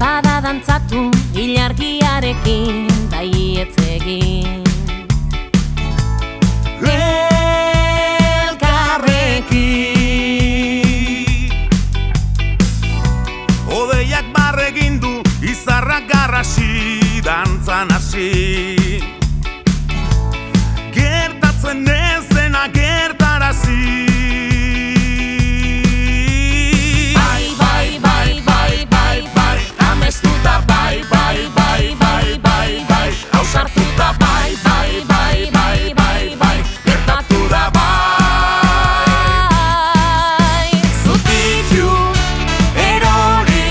bada dantzatu ilargiarekin baietz egin. Elkarrekin odeiak barregin du, izarrak garrasi, dantzan hasi. Gertatzen ez dena gertarazi. Bai, bai, bai, bai, bai, bai, amestuta bai, bai, bai, bai, bai, bai, ausartuta bai, bai, bai, bai, bai, bai, gertatu da bai. Zutitu erori,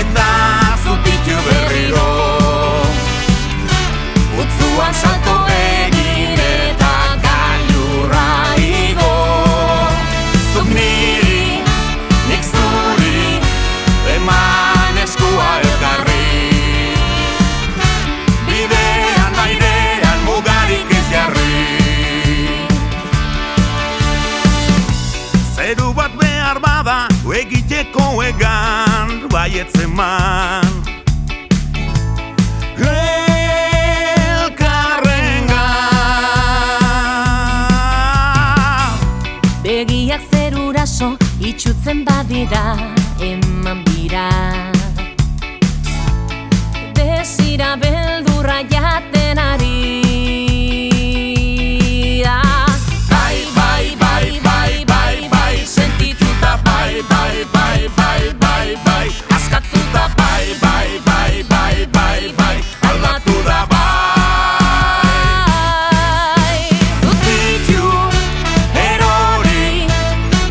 eta zutitu berriro, utzuan salto egin eta gailurra igo. Zuk niri, nik zuri, eman eskua elkarri. Bidean airean mugarik ez jarri. Zeru bat behar bada, egiteko egan, baietz eman. Begiak zeruraso itxutzen badira eman bira. Desira beldurra jaten ari da. Bai, bai, bai, bai, bai, bai, sentituta bai, bai, bai, bai, bai, bai, askatuta bai, bai, bai, bai, bai, bai, aldatu da bai. Zutitu erori,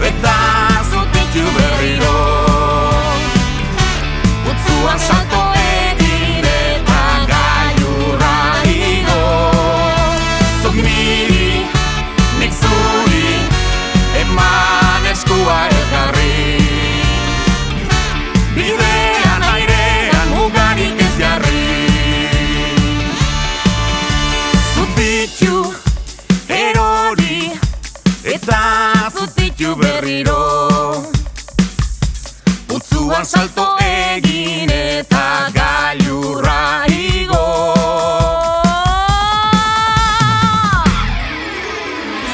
eta zutitu berriro, utzuan salto egin eta gailurra igo. Zuk niri, nik zuri, eman eskua elkarri. Bidean airean mugarik ez jarri. Zutitu erori, eta zutitu berriro, utzuan salto egin eta gailurra igo.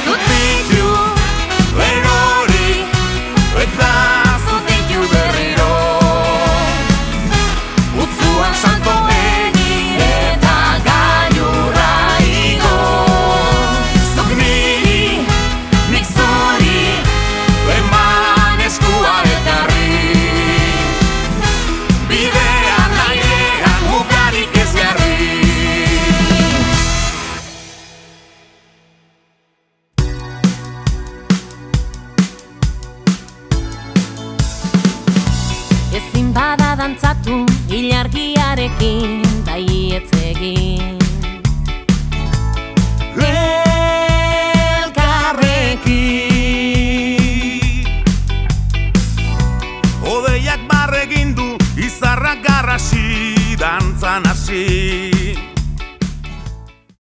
Zutitu erori, eta zutitu berriro, utzuan salto egin eta gailurra igo. Zuk niri, nik zuri, eman eskua elkarri. Bidean airean mugarik ez jarri. Ezin bada dantzatu ilargiarekin baietz egin. Elkarrekin odeiak barregin du, izarrak garrasi, dantzan hasi.